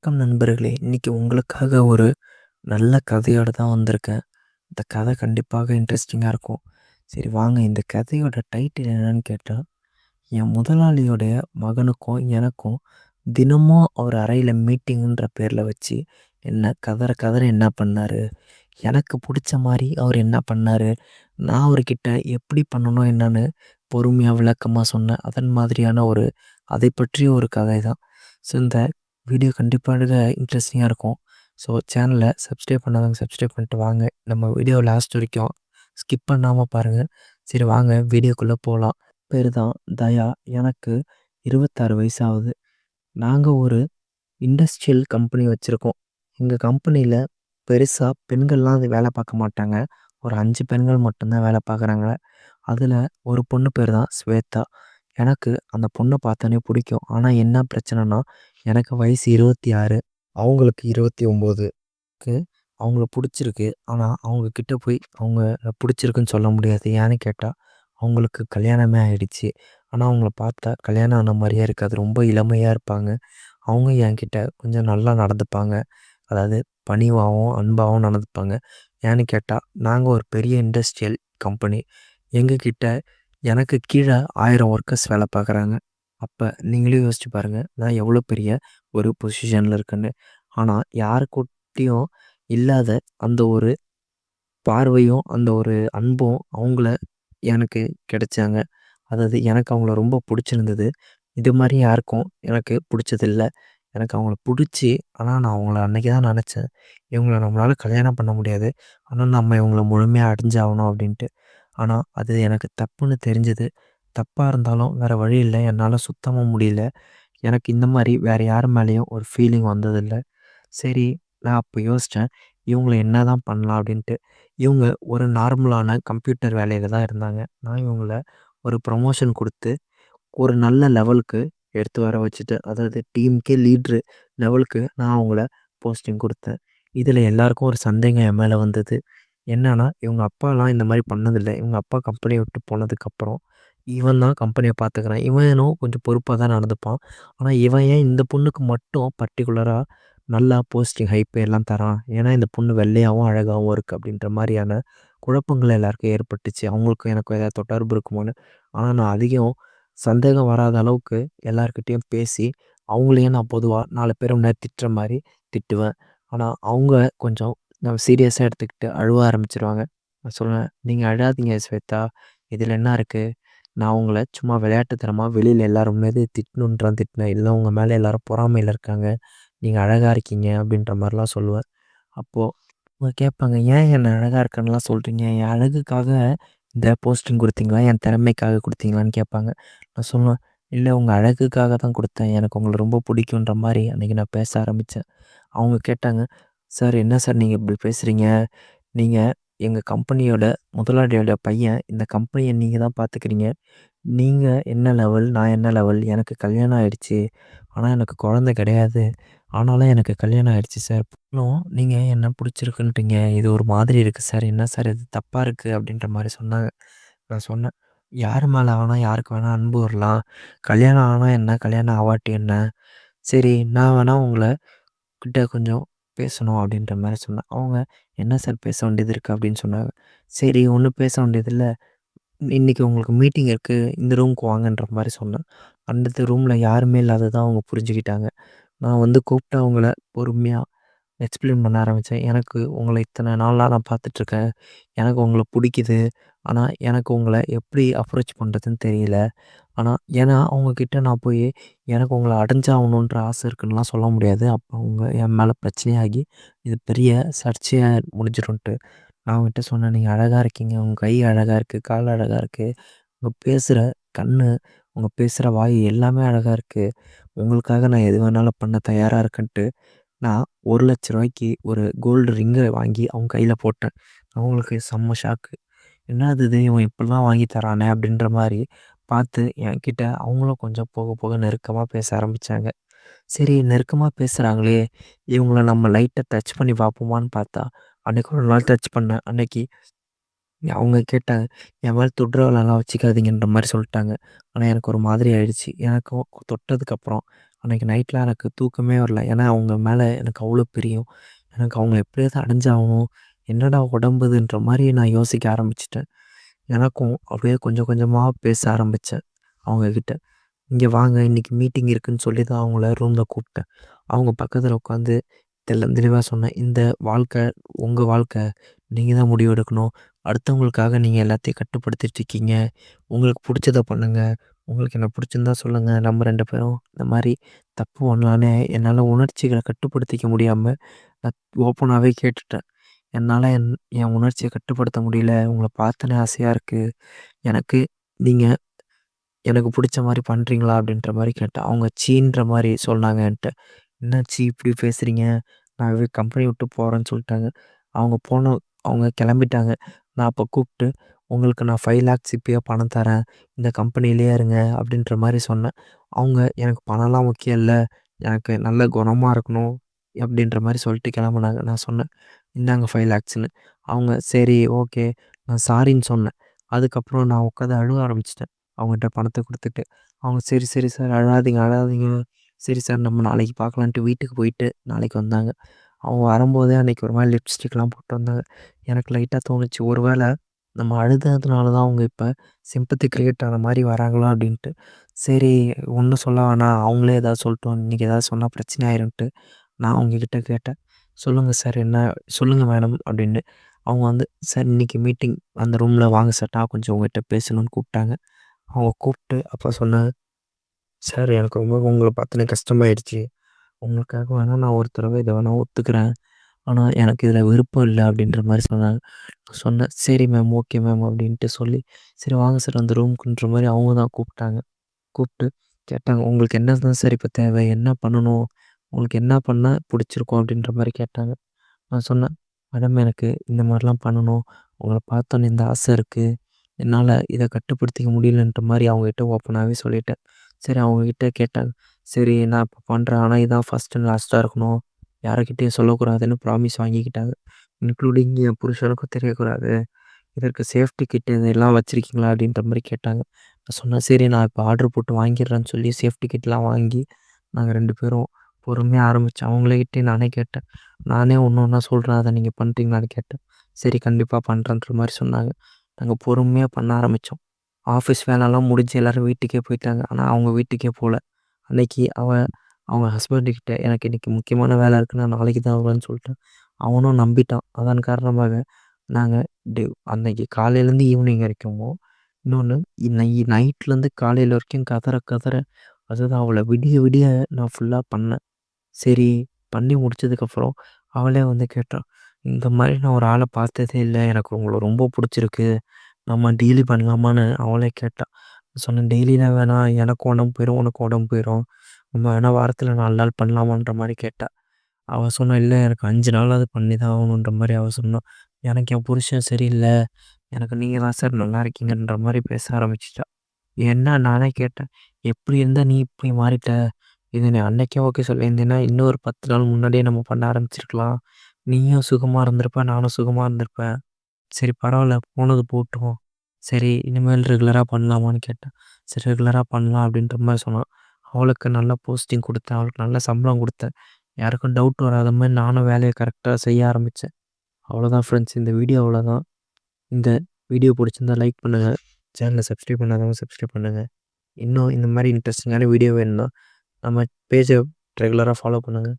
வணக்கம் நண்பர்களே! இன்னைக்கு உங்களுக்காக ஒரு நல்ல கதையோட தான் வந்திருக்கேன். இந்த கதை கண்டிப்பாக இன்ட்ரெஸ்டிங்கா இருக்கும். சரி வாங்க இந்த கதையோட டைட்டில் என்னன்னு கேட்டா, என் முதலாளியோடைய மகனுக்கும் எனக்கும் தினமும் அவர் அறையில மீட்டிங்குன்ற பேர்ல வச்சு என்ன கதற கதற என்ன பண்ணாரு? எனக்கு புடிச்ச மாரி அவர் என்ன பண்ணாரு? நான் அவர்கிட்ட எப்படி பண்ணணும் என்னன்னு பொறுமையா விளக்கமா சொன்னேன். அதன் மாதிரியான அதை பற்றிய ஒரு கதை தான். ஸோ இந்த வீடியோ கண்டிப்பாக இன்ட்ரெஸ்டிங்கா இருக்கும். ஸோ சேனல சப்ஸ்கிரைப் பண்ணாதவங்க சப்ஸ்கிரைப் பண்ணிட்டு வாங்க. நம்ம வீடியோ லாஸ்ட் வரைக்கும் ஸ்கிப் பண்ணாம பாருங்க. சரி வாங்க வீடியோக்குள்ள போலாம். பேரு தான் தயா. எனக்கு 26 வயசு ஆகுது. நாங்க ஒரு இண்டஸ்ட்ரியல் கம்பெனி வச்சிருக்கோம். எங்க கம்பெனியில பெருசா பெண்கள்லாம் அது வேலை பார்க்க மாட்டாங்க. ஒரு 5 பெண்கள் மட்டும் தான் வேலை பார்க்குறாங்க. அதுல ஒரு பொண்ணு பேரு தான் ஸ்வேதா. எனக்கு அந்த பொண்ண பார்த்தோனே பிடிக்கும். ஆனா என்ன பிரச்சனைன்னா, எனக்கு வயசு 26. அவங்களுக்கு 29. க்கு அவங்கள புடிச்சிருக்கு. ஆனா அவங்க கிட்ட போய் புடிச்சிருக்குன்னு சொல்ல முடியாது. ஏன்னு கேட்டா, அவங்களுக்கு கல்யாணமே ஆயிடுச்சு. ஆனா அவங்கள பார்த்தா கல்யாணம் ஆன மாரியே இருக்காது. ரொம்ப இளமையா இருப்பாங்க. அவங்க என்கிட்ட கொஞ்சம் நல்லா நடந்துப்பாங்க. அதாவது பணிவாவும், அன்பாவும் நடந்துப்பாங்க. ஏன்னு கேட்டா, நாங்க ஒரு பெரிய இண்டஸ்ட்ரியல் கம்பெனி. எங்ககிட்ட எனக்கு கீழ 1000 ஒர்க்கர்ஸ் வேலை பார்க்குறாங்க. அப்ப நீங்களே யோசிச்சு பாருங்க, நான் எவ்வளோ பெரிய ஒரு பொசிஷன்ல இருக்கேன்னு. ஆனா யாருக்கூடயும் இல்லாத அந்த ஒரு பார்வையும், அந்த ஒரு அன்பும் அவங்கள எனக்கு கிடைச்சாங்க. அதாவது எனக்கு அவங்கள ரொம்ப புடிச்சிருந்தது. இது மாரி யாருக்கும் எனக்கு புடிச்சதில்ல. எனக்கு அவங்கள புடிச்சு ஆனா நான் அவங்கள அன்னைக்கு தான் நெனச்சேன். இவங்கள நம்மளால கல்யாணம் பண்ண முடியாது. ஆனா நம்ம இவங்கள முழுமையா அடைஞ்சாகணும் அப்டின்ட்டு. ஆனா அது எனக்கு தப்புன்னு தெரிஞ்சது. தப்பா இருந்தாலும் வேற வழி இல்ல. என்னால சுத்தமா முடியல. எனக்கு இந்த மாரி வேற யார் மேலயும் ஒரு ஃபீலிங் வந்ததில்ல. சரி, நான் அப்ப யோசிச்சேன். இவங்கள என்னதான் பண்ணலாம் அப்டின்ட்டு. இவங்க ஒரு நார்மலான கம்ப்யூட்டர் வேலையில தான் இருந்தாங்க. நான் இவங்கள ஒரு ப்ரமோஷன் குடுத்து, ஒரு நல்ல லெவலுக்கு எடுத்து வர வச்சுட்டேன். அதாவது டீமுக்கே லீட்ரு லெவலுக்கு நான் அவங்கள போஸ்டிங் குடுத்தேன். இதுல எல்லாருக்கும் ஒரு சந்தேகம் என் மேல வந்தது. என்னன்னா, இவங்க அப்பாலாம் இந்த மாரி பண்ணதில்ல. இவங்க அப்பா கம்பெனிய விட்டு போனதுக்கப்புறம், இவன் தான் கம்பெனிய பார்த்துக்கிறான். இவனும் கொஞ்சம் பொறுப்பா தான் நடந்துப்பான். ஆனா, இவன் ஏன் இந்த பொண்ணுக்கு மட்டும் பர்ட்டிகுலரா நல்லா போஸ்டிங், ஹை பே எல்லாம் தரான்? ஏன்னா, இந்த பொண்ணு வெள்ளையாவும், அழகாவும் இருக்கு அப்படின்ற மாரியான குழப்பங்கள் எல்லாருக்கும் ஏற்பட்டுச்சு. அவங்களுக்கும் எனக்கும் ஏதாவது தொடர்பு இருக்குமோன்னு. ஆனா, நான் அதிகம் சந்தேகம் வராத அளவுக்கு எல்லார்கிட்டயும் பேசி, அவங்களையும் நான் பொதுவா 4 பேர் முன்னாடி திட்டுற மாரி திட்டுவேன். ஆனா, அவங்க கொஞ்சம் நம்ம சீரியஸா எடுத்துக்கிட்டு அழுவ ஆரம்பிச்சுருவாங்க. நான் சொல்லுவேன், "நீங்க அழாதீங்க ஸ்வேதா. இதில என்ன இருக்கு? நான் உங்கள சும்மா விளையாட்டுத்தனமா வெளியில எல்லாரும் முன்னாடி திட்டணுன்னு தான் திட்டினேன். இல்ல உங்க மேல எல்லாரும் பொறாமையில இருக்காங்க. நீங்க அழகா இருக்கீங்க." அப்படின்ற மாரிலாம் சொல்லுவேன். அப்போ அவங்க கேட்பாங்க, "ஏன் என்ன அழகா இருக்கேன்னுலாம் சொல்றீங்க? என் அழகுக்காக இந்த போஸ்டிங் குடுத்தீங்களா? என் திறமைக்காக குடுத்தீங்களான்னு?" கேட்பாங்க. நான் சொல்லுவேன், "இல்ல உங்க அழகுக்காக தான் குடுத்தேன். எனக்கு உங்கள ரொம்ப பிடிக்குன்ற மாரி அன்னைக்கு நான் பேச ஆரம்பிச்சேன்." அவங்க கேட்டாங்க, "சார் என்ன சார் நீங்க இப்படி பேசுறீங்க? நீங்க எங்க கம்பெனியோட முதலாளியோட பையன். இந்த கம்பெனிய நீங்க தான் பார்த்துக்கிறீங்க. நீங்க என்ன லெவல்? நான் என்ன லெவல்? எனக்கு கல்யாணம் ஆயிடுச்சு. ஆனா எனக்கு குழந்தை கிடையாது. ஆனாலும் எனக்கு கல்யாணம் ஆயிடுச்சு சார். இன்னும் நீங்க என்ன புடிச்சிருக்குன்றீங்க. இது ஒரு மாதிரி இருக்கு சார். என்ன சார் இது தப்பா இருக்கு." அப்படின்ற மாரி சொன்னாங்க. நான் சொன்னேன், "யார் மேல வேணா யாருக்கு வேணா அன்பு வரலாம். கல்யாணம் ஆனா என்ன? கல்யாணம் ஆவாட்டி என்ன? சரி நான் வேணா உங்கள கிட்ட கொஞ்சம் பேசணும்." அப்படின்ற மாரி சொன்னேன். அவங்க, "என்ன சார் பேச வேண்டியது இருக்கு?" அப்படின்னு சொன்னாங்க. சரி ஒண்ணும் பேச வேண்டியதில்ல. இன்னைக்கு உங்களுக்கு மீட்டிங் இருக்கு. இந்த ரூமுக்கு வாங்கன்ற மாரி சொன்னேன். அந்த ரூம்ல யாருமே இல்லாதத அவங்க புரிஞ்சுக்கிட்டாங்க. நான் கூப்பிட்டு அவங்கள பொறுமையா எக்ஸ்பிளைன் பண்ண ஆரம்பிச்சேன். எனக்கு உங்கள இத்தன நாளா நான் பார்த்துட்டுருக்கேன். எனக்கு உங்கள புடிக்குது. ஆனா, எனக்கு உங்கள எப்படி அப்ரோச் பண்றதுன்னு தெரியல. ஆனா ஏன்னா அவங்க கிட்ட நான் போயி, எனக்கு உங்கள அடைஞ்சாகணுன்ற ஆசை இருக்குன்னுலாம் சொல்ல முடியாது. அப்ப அவங்க என் மேல பிரச்சனையாகி, இது பெரிய சர்ச்சையா முடிஞ்சிரும்ன்ட்டு. நான் அவங்ககிட்ட சொன்னேன், "நீங்க அழகா இருக்கீங்க. உங்க கை அழகா இருக்கு. கால் அழகா இருக்கு. உங்க பேசுற கண்ணு, உங்க பேசுற வாய் எல்லாமே அழகா இருக்கு. உங்களுக்காக நான் எது வேணாலும் பண்ண தயாரா இருக்கேன்ட்டு." நான் ரூ. 1,00,000க்கு ஒரு கோல்டு ரிங்க வாங்கி அவங்க கையில போட்டேன். அவங்களுக்கு செம்ம ஷாக்கு. "என்னது இது? இவன் இப்படிலாம் வாங்கி தரானே!" அப்படின்ற மாரி பார்த்து என்கிட்ட அவங்களும் கொஞ்சம் போக போக நெருக்கமா பேச ஆரம்பிச்சாங்க. சரி நெருக்கமா பேசுறாங்களே! இவங்கள நம்ம லைட்டா டச் பண்ணி பார்ப்போமான்னு பார்த்தா, அன்னைக்கு ஒரு நாள் டச் பண்ணேன். அன்னைக்கு அவங்க கேட்டாங்க, "என் மேல தொடுற வேலைலாம் வச்சுக்காதீங்கன்ற" மாரி சொல்ட்டாங்க. ஆனா எனக்கு ஒரு மாதிரி ஆயிடுச்சு. எனக்கும் தொட்டதுக்கப்புறம் அன்னைக்கு நைட்லாம் எனக்கு தூக்கமே வரல. ஏன்னா, அவங்க மேல எனக்கு அவ்வளோ பிரியம். எனக்கு அவங்கள எப்படியாவது அடைஞ்சாகணும். என்னடா உடம்பு இதுன்ற மாரி நான் யோசிக்க ஆரம்பிச்சுட்டேன். எனக்கும் அப்படியே கொஞ்சம் கொஞ்சமா பேச ஆரம்பிச்சேன் அவங்க கிட்ட. "இங்க வாங்க, இன்னைக்கு மீட்டிங் இருக்குன்னு" சொல்லி தான் அவங்கள ரூம்ல கூப்பிட்டேன். அவங்க பக்கத்துல உட்காந்து தெளிவா சொன்னேன். "இந்த வாழ்க்கை உங்க வாழ்க்கை. நீங்க தான் முடிவு எடுக்கணும். அடுத்தவங்களுக்காக நீங்க எல்லாத்தையும் கட்டுப்படுத்திட்டு இருக்கீங்க. உங்களுக்கு புடிச்சத பண்ணுங்க. உங்களுக்கு என்ன புடிச்சிருந்தா சொல்லுங்க. நம்ம 2 பேரும் இந்த மாரி தப்பு பண்ணலான்னு" என்னால உணர்ச்சிகள கட்டுப்படுத்திக்க முடியாம நான் ஓப்பனாவே கேட்டுட்டேன். "என்னால என் உணர்ச்சிய கட்டுப்படுத்த முடியல. உங்கள பார்த்தோனே ஆசையா இருக்கு. எனக்கு நீங்க எனக்கு புடிச்ச மாரி பண்றீங்களா?" அப்படின்ற மாரி கேட்டேன். அவங்க சீன்ற மாரி சொன்னாங்க என்ட்ட. "என்னாச்சு இப்படி பேசுறீங்க? நான் கம்பெனி விட்டு போறேன்னு" சொல்லிட்டாங்க. அவங்க போன அவங்க கிளம்பிட்டாங்க. நான் அப்ப கூப்ட்டு, "உங்களுக்கு நான் 5,00,000 இப்பயே பணம் தரேன். இந்த கம்பெனியிலேயே இருங்க" அப்படின்ற மாரி சொன்னேன். அவங்க "எனக்கு பணம்லாம் முக்கியம் இல்ல. எனக்கு நல்ல குணமா இருக்கணும்" அப்படின்ற மாரி சொல்லிட்டு கிளம்புனாங்க. நான் சொன்னேன், "இந்தாங்க 5,00,000ன்னு." அவங்க "சரி, ஓகே." நான் சாரின்னு சொன்னேன். அதுக்கப்புறம் நான் உட்காந்து அழுவ ஆரம்பிச்சுட்டேன். அவங்ககிட்ட பணத்த குடுத்துட்டு. அவங்க "சரி, சரி சார். அழாதீங்க, அழாதீங்க. சரி சார், நம்ம நாளைக்கு பார்க்கலான்ட்டு" வீட்டுக்கு போயிட்டு நாளைக்கு வந்தாங்க. அவங்க வரும்போதே அன்னைக்கு ஒரு மாரி லிப்ஸ்டிக்லாம் போட்டு வந்தாங்க. எனக்கு லைட்டா தோணுச்சு, ஒரு வேள நம்ம அழுததுனால தான் அவங்க இப்ப சிம்பத்தி கிரியேட் ஆன மாரி வராங்களோ அப்டின்ட்டு. சரி, ஒண்ணும் சொல்ல வேணாம். அவங்களே ஏதாவது சொல்லட்டும். இன்னைக்கு ஏதாவது சொன்னா பிரச்சனை ஆயிரும்ன்ட்டு நான் அவங்ககிட்ட கேட்டேன். "சொல்லுங்க சார், என்ன சொல்லுங்க மேடம்" அப்டின்னு. அவங்க வந்து, "சார், இன்னைக்கு மீட்டிங் அந்த ரூம்ல வாங்க சார். நான் கொஞ்சம் உங்ககிட்ட பேசணும்னு" கூப்ட்டாங்க. அவங்க கூப்ட்டு அப்ப சொன்னாங்க, "சார், எனக்கு ரொம்ப உங்கள பார்த்தோனே கஷ்டமாயிடுச்சு. உங்களுக்காக வேணா நான் ஒரு தடவ இத வேணா ஒத்துக்கிறேன். ஆனா, எனக்கு இதில விருப்பம் இல்ல" அப்படின்ற மாரி சொன்னாங்க. சொன்னேன், "சரி மேம், ஓகே மேம்" அப்படின்ட்டு சொல்லி, "சரி வாங்க சார் அந்த ரூமுக்குன்ற" மாரி அவங்க தான் கூப்பிட்டாங்க. கூப்பிட்டு கேட்டாங்க, "உங்களுக்கு என்ன தான் சார் இப்ப தேவை? என்ன பண்ணணும்? உங்களுக்கு என்ன பண்ணா புடிச்சிருக்கும்?" அப்படின்ற மாரி கேட்டாங்க. நான் சொன்னேன், "மேடம், எனக்கு இந்த மாரிலாம் பண்ணணும். உங்கள பார்த்தோன்னே இந்த ஆசை இருக்கு. என்னால இத கட்டுப்படுத்திக்க முடியலன்ற" மாரி அவங்ககிட்ட ஓப்பனாவே சொல்லிட்டேன். சரி, அவங்ககிட்ட கேட்டாங்க. சரி, நான் இப்ப பண்றேன். ஆனா இதான் ஃபர்ஸ்ட் அண்ட் லாஸ்ட்டா இருக்கணும். யார்கிட்டயும் சொல்லக்கூடாதுன்னு ப்ராமிஸ் வாங்கிக்கிட்டாங்க. இன்க்ளூடிங் என் புருஷனுக்கும் தெரியக்கூடாது. இதற்கு சேஃப்டி கிட் இதெல்லாம் வச்சிருக்கீங்களா? அப்படின்ற மாரி கேட்டாங்க. நான் சொன்னேன், சரி நான் இப்ப ஆர்டர் போட்டு வாங்கிடுறேன்னு சொல்லி சேஃப்டி கிட்லாம் வாங்கி, நாங்க 2 பேரும் பொறுமையா ஆரம்பிச்சோம். அவங்ககிட்டயும் நானே கேட்டேன். நானே ஒண்ணு ஒண்ணா சொல்றேன். அத நீங்க பண்றீங்களான்னு கேட்டேன். சரி, கண்டிப்பா பண்றேன்ற மாரி சொன்னாங்க. நாங்க பொறுமையா பண்ண ஆரம்பிச்சோம். ஆஃபீஸ் வேலைலாம் முடிஞ்சு எல்லாரும் வீட்டுக்கே போயிட்டாங்க. ஆனா அவங்க வீட்டுக்கே போல. அன்னைக்கு அவங்க ஹஸ்பண்ட் கிட்ட எனக்கு இன்னைக்கு முக்கியமான வேலை இருக்கு. நான் நாளைக்கு தான் வருவேன்னு சொல்லிட்டேன். அவனும் நம்பிட்டான். அதன் காரணமாக நாங்க டே அன்னைக்கு காலையிலேருந்து ஈவினிங் வரைக்கும், இன்னொன்னு நைட்லேருந்து காலையில வரைக்கும் கதற கதற, அதாவது அவள விடிய விடிய நான் ஃபுல்லா பண்ணேன். சரி, பண்ணி முடிச்சதுக்கப்புறம் அவளே வந்து கேட்டா, "இந்த மாரி நான் ஒரு ஆள பார்த்ததே இல்ல. எனக்கு உங்கள ரொம்ப புடிச்சிருக்கு. நம்ம டெய்லி பண்ணலாமான்னு?" அவளே கேட்டா. சொன்னேன், "டெய்லிலாம் வேணாம். எனக்கும் உடம்பு போயிரும், உனக்கும் உடம்பு போயிரும். நம்ம வேணா வாரத்துல 4 நாள் பண்ணலாமான்ற" மாரி கேட்டா. அவ சொன்னா, "இல்ல, எனக்கு 5 நாளாவது பண்ணி தான் ஆகணுன்ற" மாரி அவ சொன்னா. எனக்கு என் புருஷன் சரியில்ல. எனக்கு நீங்க தான் சார் நல்லா இருக்கீங்கன்ற மாரி பேச ஆரம்பிச்சுட்டா. என்ன நானே கேட்டேன், "எப்படி இருந்த நீ இப்படி மாறிட்ட? இது நீ அன்னைக்கே ஓகே சொல்லியிருந்தீன்னா, இன்னும் ஒரு 10 நாள் முன்னாடியே நம்ம பண்ண ஆரம்பிச்சிருக்கலாம். நீயும் சுகமா இருந்திருப்ப, நானும் சுகமா இருந்திருப்பேன். சரி, பரவால்ல, போனது போட்டும். சரி, இனிமேல் ரெகுலரா பண்ணலாமான்னு" கேட்டேன். "சரி, ரெகுலரா பண்ணலாம்" அப்படின்ற மாரி சொன்னா. அவளுக்கு நல்ல போஸ்டிங் குடுத்தேன். அவளுக்கு நல்ல சம்பளம் குடுத்தேன். யாருக்கும் டவுட் வராத மாரி நானும் வேலைய கரெக்ட்டா செய்ய ஆரம்பிச்சேன். அவ்வளோதான் ஃப்ரெண்ட்ஸ், இந்த வீடியோ அவ்வளோதான். இந்த வீடியோ புடிச்சிருந்தா லைக் பண்ணுங்க. சேனல சப்ஸ்கிரைப் பண்ணாதவங்க சப்ஸ்கிரைப் பண்ணுங்க. இன்னும் இந்த மாரி இன்ட்ரஸ்டிங்கான வீடியோ வேணும்னா, நம்ம பேஜ ரெகுலரா ஃபாலோ பண்ணுங்க.